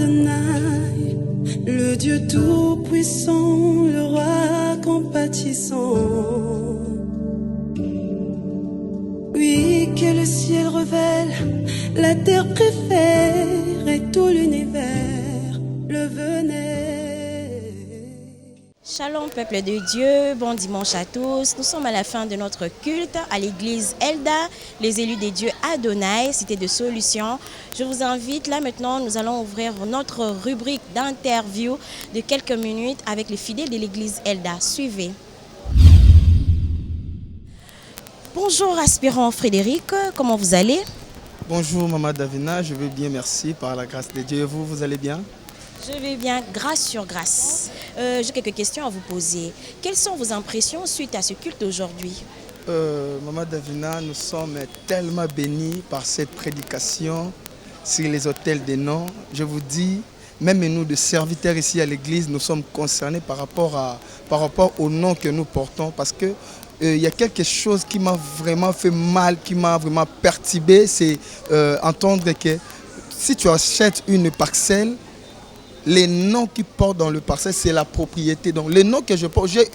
Adonai, le Dieu tout-puissant, le roi compatissant. Oui, que le ciel révèle, la terre préfère et tout l'univers le venait. Shalom peuple de Dieu, bon dimanche à tous. Nous sommes à la fin de notre culte à l'église Elda, les élus des dieux Adonai, cité de solutions. Je vous invite, là maintenant, nous allons ouvrir notre rubrique d'interview de quelques minutes avec les fidèles de l'église Elda. Suivez. Bonjour aspirant Frédéric, comment vous allez? Bonjour Maman Davina, je vais bien, merci, par la grâce de Dieu. Et vous, vous allez bien? Je vais bien, grâce sur grâce. J'ai quelques questions à vous poser. Quelles sont vos impressions suite à ce culte aujourd'hui? Maman Davina, nous sommes tellement bénis par cette prédication sur les autels des noms. Je vous dis, même nous, de serviteurs ici à l'église, nous sommes concernés par rapport au nom que nous portons, parce que il y a quelque chose qui m'a vraiment fait mal, qui m'a vraiment perturbé, c'est entendre que si tu achètes une parcelle, les noms qui portent dans le parcelle, c'est la propriété. Donc les noms que je porte, j'ai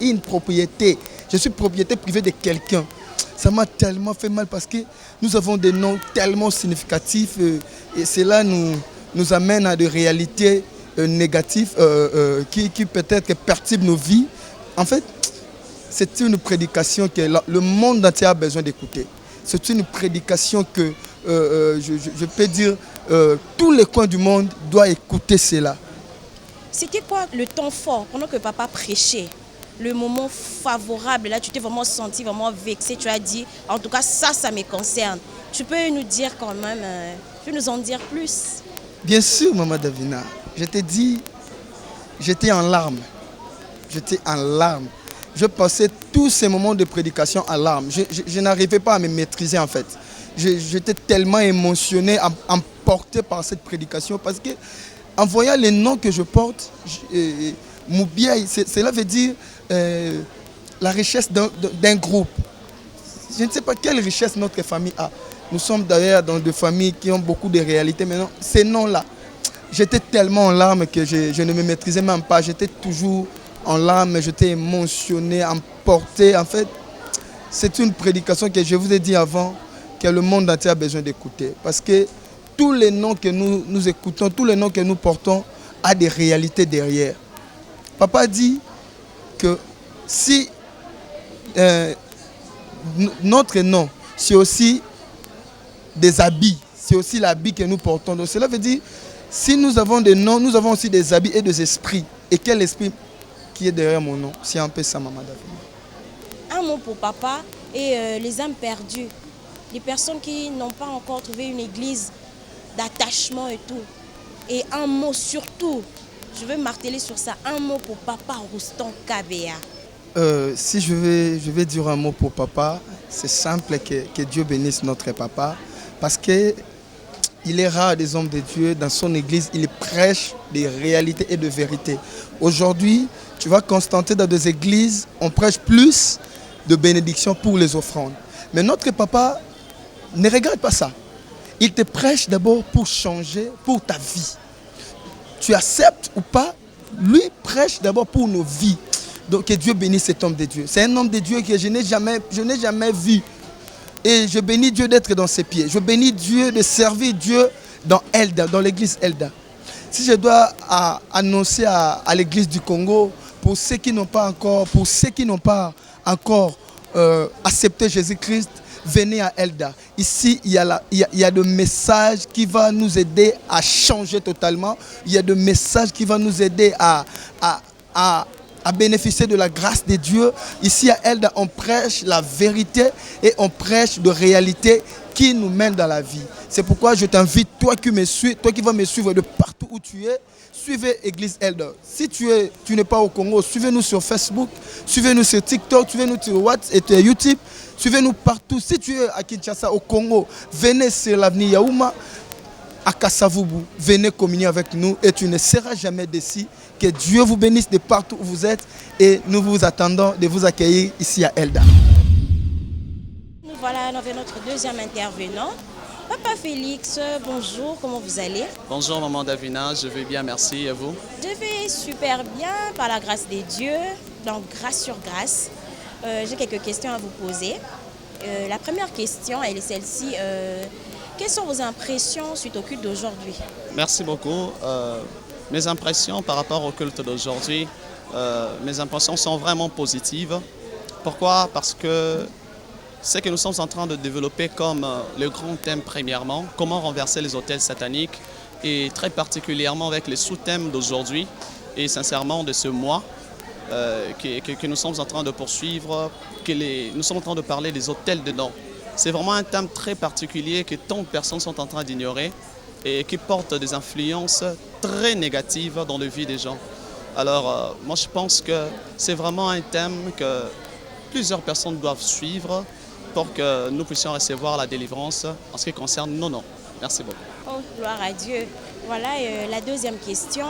une propriété. Je suis propriété privée de quelqu'un. Ça m'a tellement fait mal parce que nous avons des noms tellement significatifs et cela nous amène à des réalités négatives qui peut-être perturbent nos vies. En fait, c'est une prédication que le monde entier a besoin d'écouter. C'est une prédication que je peux dire tous les coins du monde doivent écouter cela. C'était quoi le temps fort pendant que papa prêchait? Le moment favorable, là tu t'es vraiment senti vraiment vexé, tu as dit en tout cas ça me concerne. Tu peux nous dire quand même, tu peux nous en dire plus? Bien sûr Maman Davina, je t'ai dit, j'étais en larmes. J'étais en larmes. Je passais tous ces moments de prédication en larmes. Je n'arrivais pas à me maîtriser en fait. J'étais tellement émotionné, emporté par cette prédication parce que en voyant les noms que je porte, Moubiaï, cela veut dire la richesse d'un groupe. Je ne sais pas quelle richesse notre famille a. Nous sommes d'ailleurs dans des familles qui ont beaucoup de réalités. Maintenant, ces noms-là, j'étais tellement en larmes que je ne me maîtrisais même pas. J'étais toujours en larmes, j'étais émotionné, emporté. En fait, c'est une prédication que je vous ai dit avant, que le monde entier a besoin d'écouter. Parce que tous les noms que nous écoutons, tous les noms que nous portons, ont des réalités derrière. Papa dit que si notre nom, c'est aussi des habits, c'est aussi l'habit que nous portons. Donc cela veut dire, si nous avons des noms, nous avons aussi des habits et des esprits. Et quel esprit qui est derrière mon nom? C'est un peu ça, Maman Davina. Un mot pour papa et les âmes perdues. Les personnes qui n'ont pas encore trouvé une église d'attachement et tout. Et un mot surtout, je veux marteler sur ça, un mot pour papa Roustan Kabea. Si je vais dire un mot pour papa, c'est simple, que Dieu bénisse notre papa. Parce qu'il est rare des hommes de Dieu dans son église, il prêche des réalités et de vérités. Aujourd'hui, tu vas constater dans des églises, on prêche plus de bénédictions pour les offrandes. Mais notre papa ne regarde pas ça. Il te prêche d'abord pour changer, pour ta vie. Tu acceptes ou pas, lui prêche d'abord pour nos vies. Donc que Dieu bénisse cet homme de Dieu. C'est un homme de Dieu que je n'ai jamais vu. Et je bénis Dieu d'être dans ses pieds. Je bénis Dieu de servir Dieu dans Elda, dans l'église Elda. Si je dois annoncer à l'église du Congo, pour ceux qui n'ont pas encore accepté Jésus-Christ, venez à Elda. Ici, il y a des messages qui vont nous aider à changer totalement. Il y a des messages qui vont nous aider à bénéficier de la grâce de Dieu. Ici à Elda, on prêche la vérité et on prêche de réalité qui nous mène dans la vie. C'est pourquoi je t'invite, toi qui me suis, toi qui vas me suivre de partout où tu es, suivez Église Elda. Si tu n'es pas au Congo, suivez-nous sur Facebook, suivez-nous sur TikTok, suivez-nous sur WhatsApp et YouTube, suivez-nous partout. Si tu es à Kinshasa, au Congo, venez sur l'avenue Yaouma, à Kassavubu, venez communier avec nous et tu ne seras jamais déçu. Que Dieu vous bénisse de partout où vous êtes et nous vous attendons de vous accueillir ici à Elda. Nous voilà avec notre deuxième intervenant. Papa Félix, bonjour, comment vous allez? Bonjour maman Davina, je vais bien, merci. Et vous? Je vais super bien par la grâce des dieux, donc grâce sur grâce. J'ai quelques questions à vous poser. La première question, elle est celle-ci. Quelles sont vos impressions suite au culte d'aujourd'hui? Merci beaucoup. Mes impressions par rapport au culte d'aujourd'hui, mes impressions sont vraiment positives. Pourquoi? Parce que ce que nous sommes en train de développer comme le grand thème premièrement, comment renverser les autels sataniques, et très particulièrement avec les sous-thèmes d'aujourd'hui et sincèrement de ce mois que nous sommes en train de poursuivre, nous sommes en train de parler des autels de nom. C'est vraiment un thème très particulier que tant de personnes sont en train d'ignorer et qui porte des influences très négatives dans la vie des gens. Alors, moi je pense que c'est vraiment un thème que plusieurs personnes doivent suivre pour que nous puissions recevoir la délivrance en ce qui concerne nos noms. Merci beaucoup. Oh, gloire à Dieu. Voilà la deuxième question.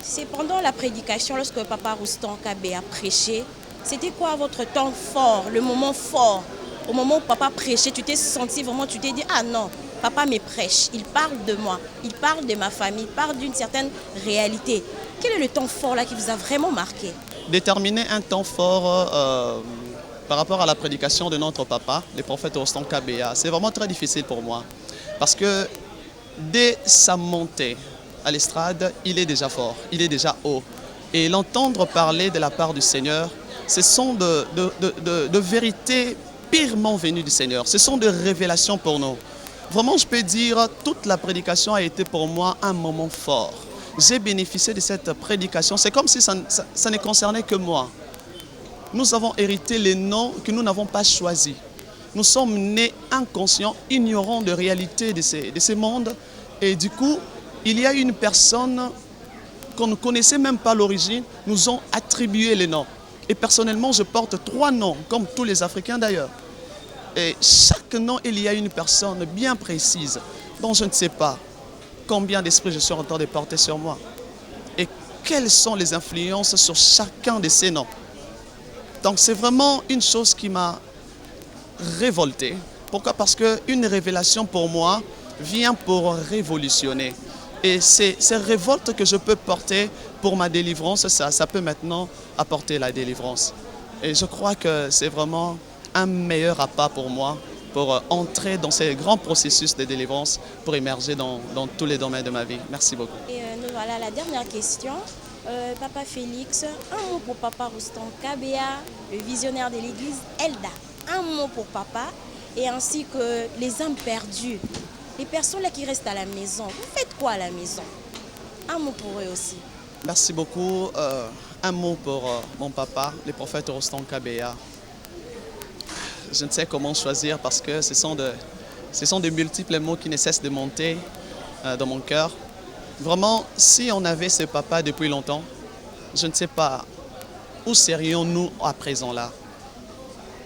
C'est pendant la prédication, lorsque Papa Roustan Kabé a prêché, c'était quoi votre temps fort, le moment fort? Au moment où Papa prêchait, tu t'es senti vraiment, tu t'es dit, ah non, Papa me prêche, il parle de moi, il parle de ma famille, il parle d'une certaine réalité. Quel est le temps fort là qui vous a vraiment marqué? Déterminer un temps fort par rapport à la prédication de notre papa, le prophète Roustan Kabé, c'est vraiment très difficile pour moi. Parce que dès sa montée à l'estrade, il est déjà fort, il est déjà haut. Et l'entendre parler de la part du Seigneur, ce sont de vérités purement venues du Seigneur. Ce sont des révélations pour nous. Vraiment, je peux dire, toute la prédication a été pour moi un moment fort. J'ai bénéficié de cette prédication. C'est comme si ça ne concernait que moi. Nous avons hérité les noms que nous n'avons pas choisis. Nous sommes nés inconscients, ignorants de réalité de ces mondes. Et du coup, il y a une personne qu'on ne connaissait même pas à l'origine, nous ont attribué les noms. Et personnellement, je porte 3 noms, comme tous les Africains d'ailleurs. Et chaque nom, il y a une personne bien précise, dont je ne sais pas combien d'esprits je suis en train de porter sur moi. Et quelles sont les influences sur chacun de ces noms. Donc c'est vraiment une chose qui m'a révolté. Pourquoi? Parce qu'une révélation pour moi vient pour révolutionner. Et c'est ces révoltes que je peux porter pour ma délivrance, ça peut maintenant apporter la délivrance. Et je crois que c'est vraiment un meilleur appât pour moi pour entrer dans ces grands processus de délivrance, pour émerger dans tous les domaines de ma vie. Merci beaucoup. Et nous voilà la dernière question. Papa Félix, un mot pour Papa Roustan Kabé, le visionnaire de l'église Elda. Un mot pour Papa et ainsi que les âmes perdues. Les personnes là qui restent à la maison, vous faites quoi à la maison? Un mot pour eux aussi. Merci beaucoup. Un mot pour mon papa, le prophète Roustan Kabé. Je ne sais comment choisir parce que ce sont de multiples mots qui ne cessent de monter dans mon cœur. Vraiment, si on avait ce papa depuis longtemps, je ne sais pas où serions-nous à présent là.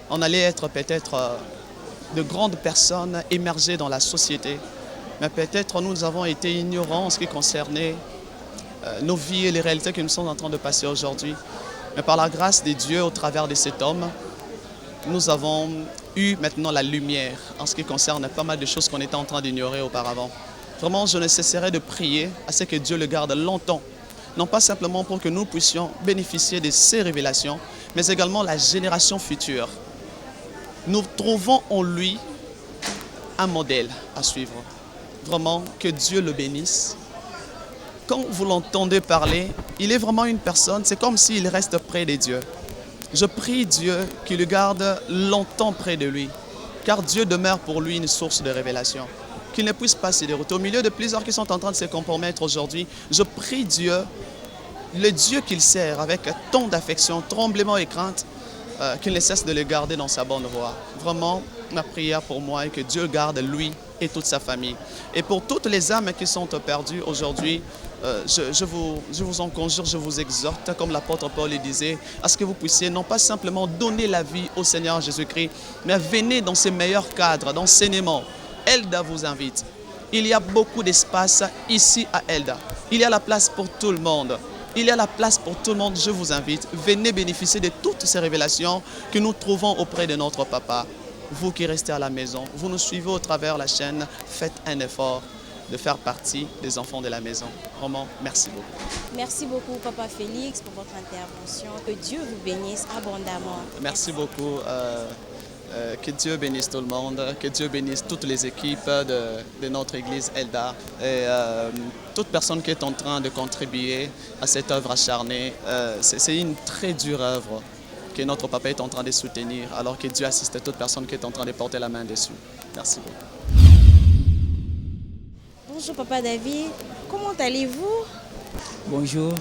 On allait être peut-être de grandes personnes émergées dans la société, mais peut-être nous avons été ignorants en ce qui concernait nos vies et les réalités que nous sommes en train de passer aujourd'hui. Mais par la grâce de Dieu, au travers de cet homme, nous avons eu maintenant la lumière en ce qui concerne pas mal de choses qu'on était en train d'ignorer auparavant. Vraiment, je ne cesserai de prier à ce que Dieu le garde longtemps. Non pas simplement pour que nous puissions bénéficier de ces révélations, mais également la génération future. Nous trouvons en lui un modèle à suivre. Vraiment, que Dieu le bénisse. Quand vous l'entendez parler, il est vraiment une personne, c'est comme s'il reste près de Dieu. Je prie Dieu qu'il le garde longtemps près de lui, car Dieu demeure pour lui une source de révélation. Qu'il ne puisse pas se dérouter. Au milieu de plusieurs qui sont en train de se compromettre aujourd'hui, je prie Dieu, le Dieu qu'il sert avec tant d'affection, tremblement et crainte, qu'il ne cesse de le garder dans sa bonne voie. Vraiment, ma prière pour moi est que Dieu garde lui et toute sa famille. Et pour toutes les âmes qui sont perdues aujourd'hui, je vous en conjure, je vous exhorte, comme l'apôtre Paul le disait, à ce que vous puissiez non pas simplement donner la vie au Seigneur Jésus-Christ, mais venez dans ces meilleurs cadres d'enseignement. Elda vous invite. Il y a beaucoup d'espace ici à Elda. Il y a la place pour tout le monde. Il y a la place pour tout le monde. Je vous invite. Venez bénéficier de toutes ces révélations que nous trouvons auprès de notre papa. vous qui restez à la maison, vous nous suivez au travers la chaîne, faites un effort de faire partie des enfants de la maison. Vraiment, merci beaucoup. Merci beaucoup, Papa Félix, pour votre intervention. Que Dieu vous bénisse abondamment. Merci beaucoup. Que Dieu bénisse tout le monde, que Dieu bénisse toutes les équipes de notre église Elda et toute personne qui est en train de contribuer à cette œuvre acharnée. C'est une très dure œuvre que notre papa est en train de soutenir, alors que Dieu assiste toute personne qui est en train de porter la main dessus. Merci beaucoup. Bonjour, Papa David. Comment allez-vous? Bonjour,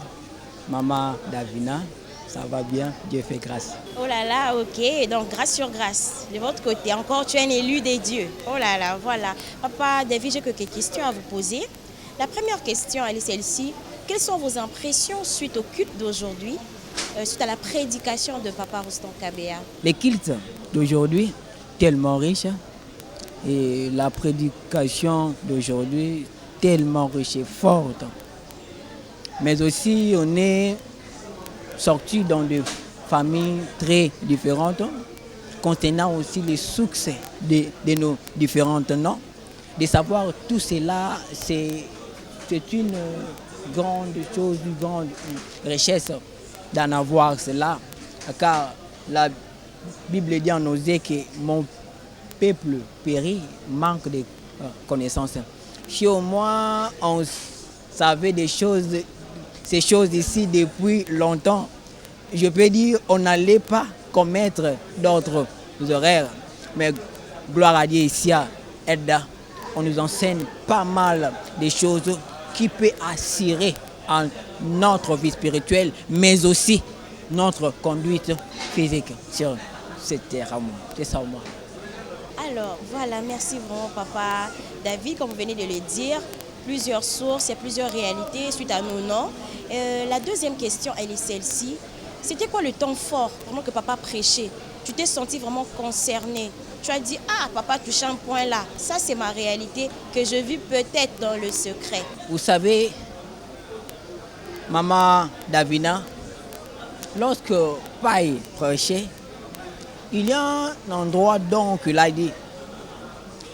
Maman Davina. Ça va bien, Dieu fait grâce. Oh là là, ok. Donc, grâce sur grâce. De votre côté, encore, tu es un élu des dieux. Oh là là, voilà. Papa David, j'ai quelques questions à vous poser. La première question, elle est celle-ci. Quelles sont vos impressions suite au culte d'aujourd'hui, suite à la prédication de Papa Ruston Kabea? Les cultes d'aujourd'hui, tellement riches, et la prédication d'aujourd'hui, tellement riche et forte. Mais aussi, on est sortis dans des familles très différentes, contenant aussi les succès de nos différentes noms. De savoir tout cela, c'est une grande chose, une grande richesse d'en avoir cela, car la Bible dit en Osée que mon peuple périt, manque de connaissances. Chez moi, on savait des choses, ces choses ici depuis longtemps. Je peux dire on n'allait pas commettre d'autres erreurs. Mais gloire à Dieu, ici à Elda, on nous enseigne pas mal de choses qui peuvent assurer en notre vie spirituelle, mais aussi notre conduite physique sur cette terre. C'est ça au moins. Alors, voilà, merci vraiment, Papa David, comme vous venez de le dire. Plusieurs sources, il y a plusieurs réalités suite à nos noms. La deuxième question, elle est celle-ci. C'était quoi le temps fort vraiment que papa prêchait? Tu t'es senti vraiment concerné. Tu as dit, ah, papa touche un point là. Ça, c'est ma réalité que je vis peut-être dans le secret. Vous savez, Maman Davina, lorsque Paï prêchait, il y a un endroit donc il a dit,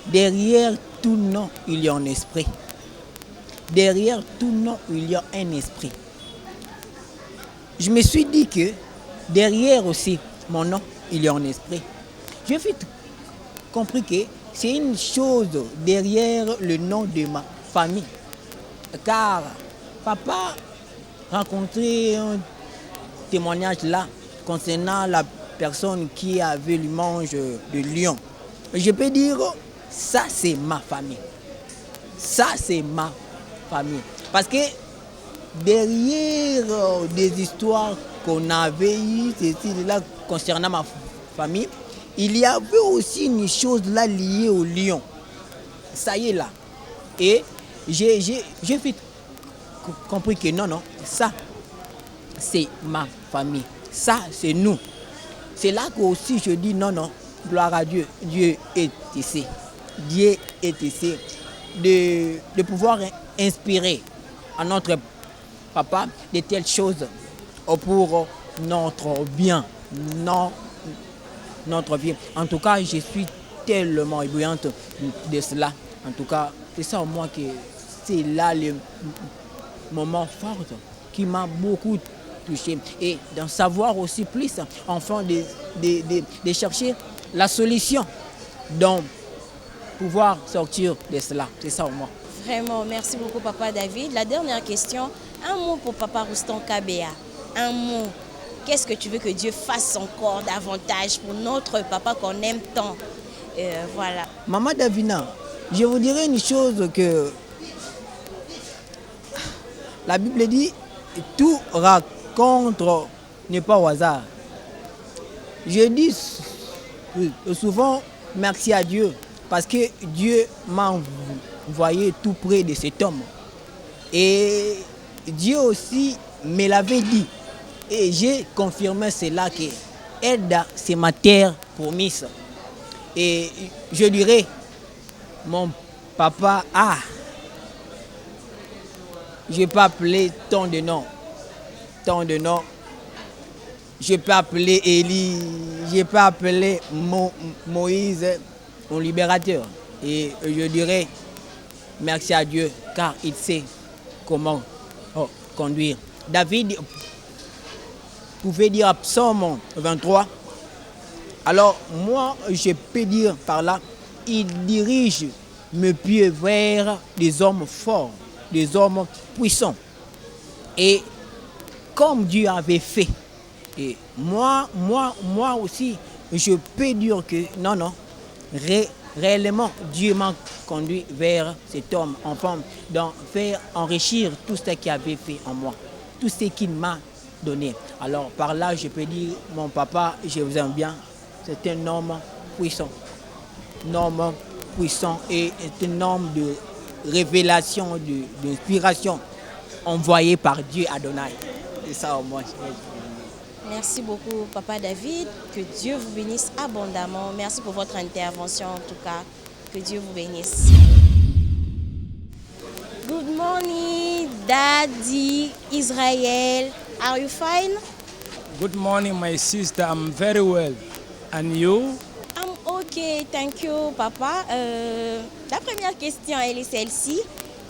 derrière tout nom, il y a un esprit. Derrière tout nom, il y a un esprit. Je me suis dit que derrière aussi mon nom, il y a un esprit. J'ai vite compris que c'est une chose derrière le nom de ma famille. Car papa rencontrait un témoignage là concernant la personne qui avait le mange de lion. Je peux dire, ça c'est ma famille. Ça c'est ma famille. Parce que derrière des histoires qu'on avait eues, là, concernant ma famille, il y avait aussi une chose là liée au lion. Ça y est là. Et j'ai vite compris que non, ça c'est ma famille. Ça c'est nous. C'est là que aussi je dis non, gloire à Dieu. Dieu est ici. Dieu est ici. De pouvoir inspirer à notre papa de telles choses pour notre bien, notre vie. En tout cas, je suis tellement éblouissante de cela. En tout cas, c'est ça au moins que c'est là le moment fort qui m'a beaucoup touché. Et d'en savoir aussi plus, enfin de chercher la solution, donc pouvoir sortir de cela. C'est ça au moins. Vraiment, merci beaucoup, Papa David. La dernière question, un mot pour Papa Ruston Kabea. Un mot. Qu'est-ce que tu veux que Dieu fasse encore davantage pour notre papa qu'on aime tant? Voilà. Maman Davina, je vous dirais une chose que la Bible dit, tout rencontre n'est pas au hasard. Je dis souvent merci à Dieu parce que Dieu m'a envoyé tout près de cet homme. Et Dieu aussi me l'avait dit. Et j'ai confirmé cela que Elda, c'est ma terre promise. Et je dirais, mon papa, je ne vais pas appeler tant de noms. je peux appeler Élie, je peux appeler Moïse mon libérateur. Et je dirais merci à Dieu car il sait comment conduire. David pouvait dire à Psaume 23, alors moi je peux dire par là, il dirige mes pieds vers des hommes forts, des hommes puissants. Et comme Dieu avait fait, et moi aussi, je peux dire que non, réellement, Dieu m'a conduit vers cet homme, enfant, donc faire enrichir tout ce qu'il avait fait en moi, tout ce qu'il m'a donné. Alors par là, je peux dire, mon papa, je vous aime bien, c'est un homme puissant. Un homme puissant et un homme de révélation, d'inspiration envoyé par Dieu Adonai. C'est ça au moins. Merci beaucoup, Papa David. Que Dieu vous bénisse abondamment. Merci pour votre intervention, en tout cas. Que Dieu vous bénisse. Good morning, Daddy Israel. Are you fine? Good morning, my sister. I'm very well. And you? I'm okay, thank you, Papa. La première question, elle est celle-ci.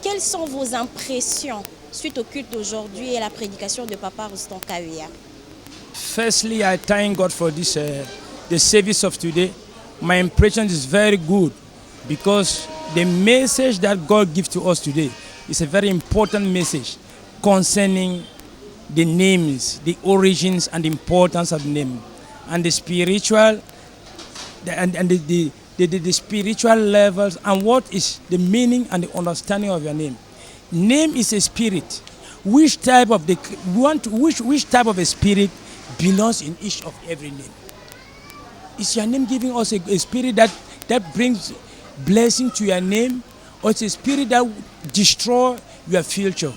Quelles sont vos impressions suite au culte d'aujourd'hui et à la prédication de Papa Ruston Kawia? Firstly, I thank God for this, the service of today. My impression is very good because the message that God gives to us today is a very important message concerning the names, the origins and the importance of the name, and the spiritual, the spiritual levels, and what is the meaning and the understanding of your name. Name is a spirit. Which type of which type of a spirit belongs in each of every name? Is your name giving us a spirit that brings blessing to your name, or it's a spirit that destroys your future?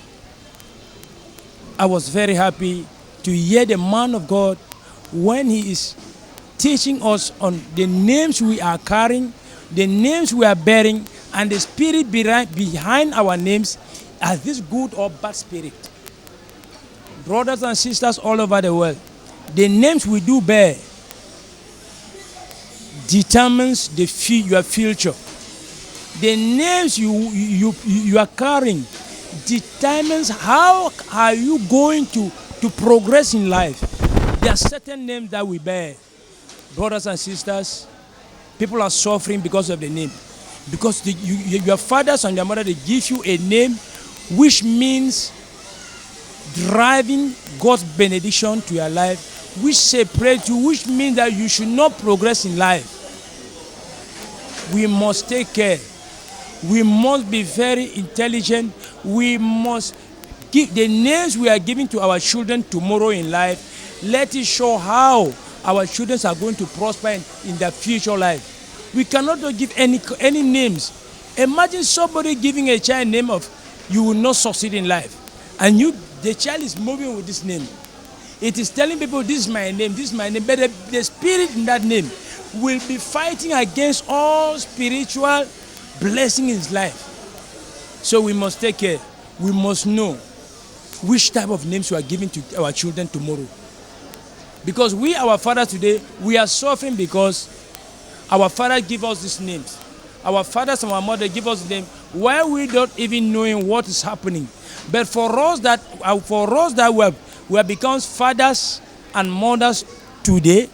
I was very happy to hear the man of God when he is teaching us on the names we are carrying, the names we are bearing, and the spirit behind our names. Are this good or bad spirit? Brothers and sisters all over the world, the names we do bear determines your future. The names you are carrying determines how are you going to progress in life. There are certain names that we bear. Brothers and sisters, people are suffering because of the name. Because your fathers and your mother, they give you a name which means driving God's benediction to your life, which separates you, which means that you should not progress in life. We must take care. We must be very intelligent. We must give the names we are giving to our children tomorrow in life. Let it show how our children are going to prosper in their future life. We cannot give any names. Imagine somebody giving a child a name of you will not succeed in life, and the child is moving with this name. It is telling people this is my name, this is my name, but the spirit in that name will be fighting against all spiritual blessing in his life. So we must take care. We must know which type of names we are giving to our children tomorrow. Because we, our fathers today, we are suffering because our fathers give us these names. Our fathers and our mother give us them while we don't even knowing what is happening. But for us that we have become fathers and mothers today,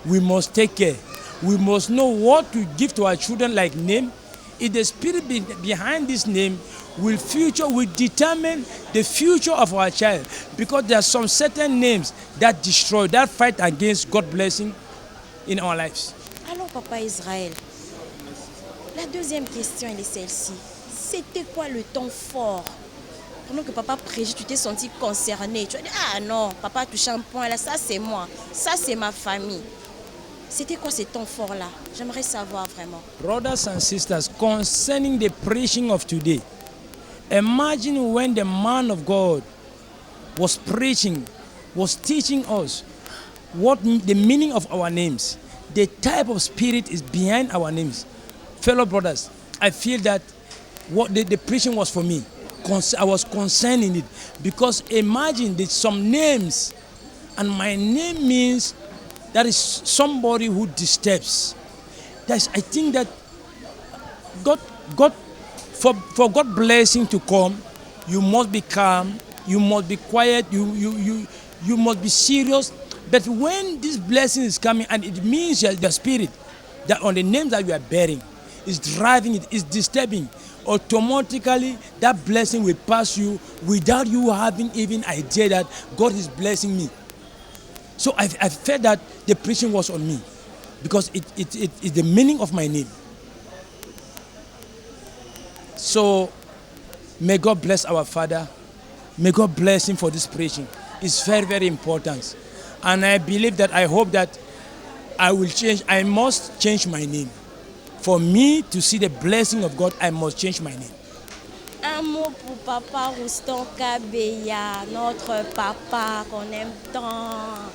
we must take care. We must know what to give to our children like name. If the spirit behind this name will determine the future of our child, because there are some certain names that destroy, that fight against God's blessing in our lives. Alors, Papa Israël, la deuxième question, elle est celle-ci. C'était quoi le temps fort? Pendant que Papa prêchait, tu t'es senti concerné. Tu as dit, ah non, Papa a touché un point là, ça c'est moi, ça c'est ma famille. C'était quoi ce temps fort-là? J'aimerais savoir vraiment. Brothers and sisters, concerning the preaching of today, imagine when the man of God was preaching, was teaching us what the meaning of our names, the type of spirit is behind our names. Fellow brothers, I feel that what the preaching was for me. I was concerned in it because imagine that some names And my name means that is somebody who disturbs. I think that for God blessing to come, you must be calm, you must be quiet, you must be serious. But when this blessing is coming, and it means your spirit that on the names that you are bearing is driving it, is disturbing, automatically that blessing will pass you without you having even idea that God is blessing me. So I felt that the preaching was on me because it is the meaning of my name. So may God bless our father. May God bless him for this preaching. It's very, very important. And I believe that, I hope that I must change my name. For me to see the blessing of God, I must change my name. Un mot pour Papa Roustan Kabeya, notre papa qu'on aime tant.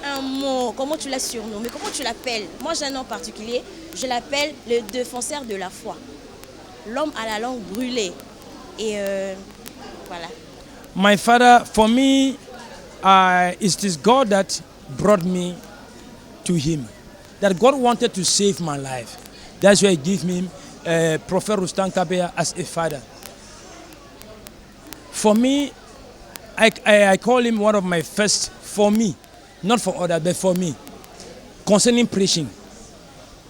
Un mot, comment tu l'as surnommé, comment tu l'appelles? Moi j'ai un nom particulier, je l'appelle le défenseur de la foi. L'homme à la langue brûlée. Et voilà. My father, for me, it is God that brought me to him. That God wanted to save my life. That's why I give me Prophet Roustan Kabeya as a father. For me, I call him one of my first, for me, not for others, but for me. Concerning preaching,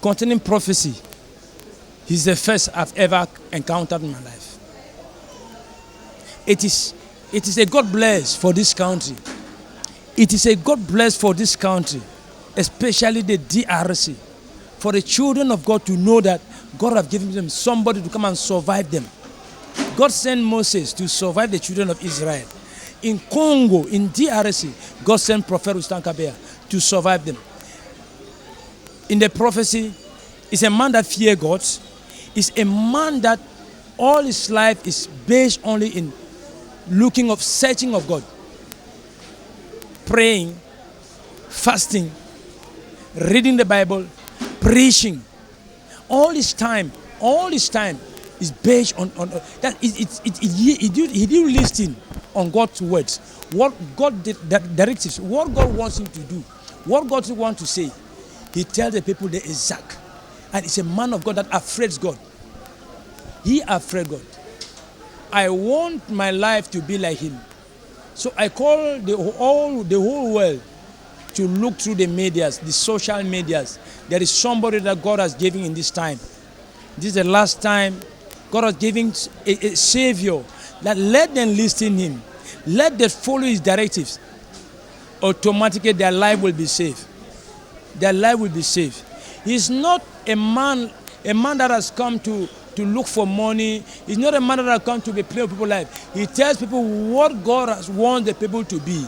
concerning prophecy, he's the first I've ever encountered in my life. It is a God bless for this country. It is a God bless for this country, especially the DRC, for the children of God to know that God has given them somebody to come and survive them. God sent Moses to survive the children of Israel. In Congo, in DRC, God sent Prophet Roustan Kabeya to survive them. In the prophecy, it's a man that fears God. It's a man that all his life is based only in searching of God. Praying, fasting, reading the Bible, preaching. All his time is based on that. He didn't listen on God's words. What God directives, what God wants him to do, what God wants to say. He tells the people the exact. And it's a man of God that afraid God. He afraid God. I want my life to be like him. So I call the whole world to look through the medias, the social medias. There is somebody that God has given in this time. This is the last time God has given a savior. That let them listen to him. Let them follow his directives. Automatically their life will be saved. Their life will be saved. He's not a man that has come to look for money. He's not a man that has come to be playing people's life. He tells people what God has wants the people to be.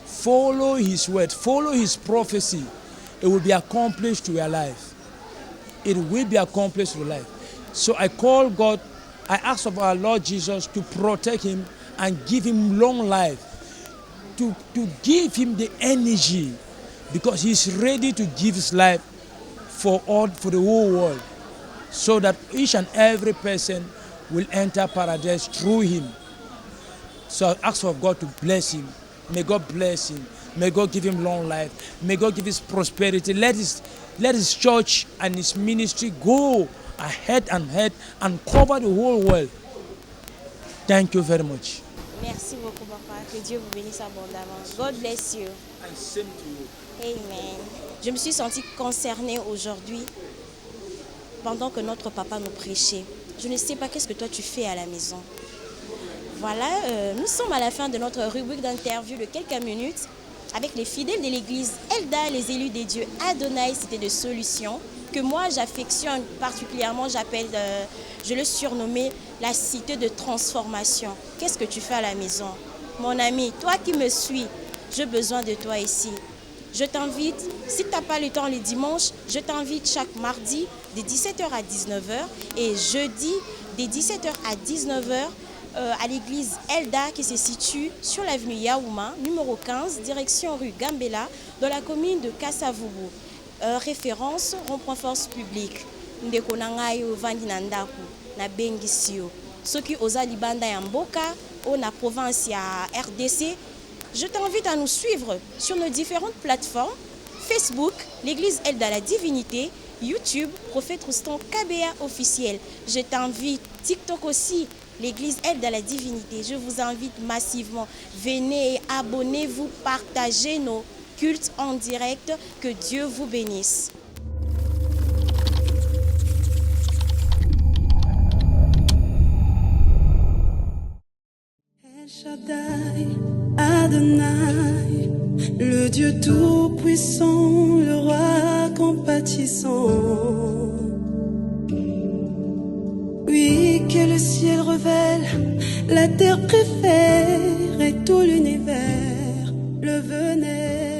Follow his word. Follow his prophecy. It will be accomplished to your life. It will be accomplished to your life. So I call God. I ask of our Lord Jesus to protect him and give him long life. To give him the energy, because he's ready to give his life for the whole world, so that each and every person will enter paradise through him. So I ask for God to bless him. May God bless him. May God give him long life. May God give his prosperity. Let his church and his ministry go ahead and cover the whole world. Thank you very much. Merci beaucoup, papa. Que Dieu vous bénisse abondamment. God bless you. And same to you. Amen. Je me suis sentie concernée aujourd'hui pendant que notre papa nous prêchait. Je ne sais pas qu'est-ce que toi tu fais à la maison. Voilà, nous sommes à la fin de notre rubrique d'interview de quelques minutes avec les fidèles de l'église Elda, les élus des dieux Adonai, Cité de Solution, que moi j'affectionne particulièrement, je le surnommais la cité de transformation. Qu'est-ce que tu fais à la maison? Mon ami, toi qui me suis, j'ai besoin de toi ici. Je t'invite, si tu n'as pas le temps les dimanches, je t'invite chaque mardi de 17h à 19h et jeudi de 17h à 19h à l'église Elda qui se situe sur l'avenue Yaouma, numéro 15, direction rue Gambela, dans la commune de Kasavubu. Référence, rond-point force publique. Ndeko nangayo vandi na ndaku na bengisio. Soki oza libanda ya mboka o na province ya RDC, Je t'invite à nous suivre sur nos différentes plateformes, Facebook, l'Église Elda la Divinité, YouTube, Prophète Roustan KBA officiel. Je t'invite, TikTok aussi, l'Église Elda la Divinité. Je vous invite massivement. Venez et abonnez-vous, partagez nos cultes en direct. Que Dieu vous bénisse. El Shaddai, Adonai, le Dieu tout-puissant, le roi compatissant. Oui, que le ciel révèle, la terre préfère et tout l'univers le venait.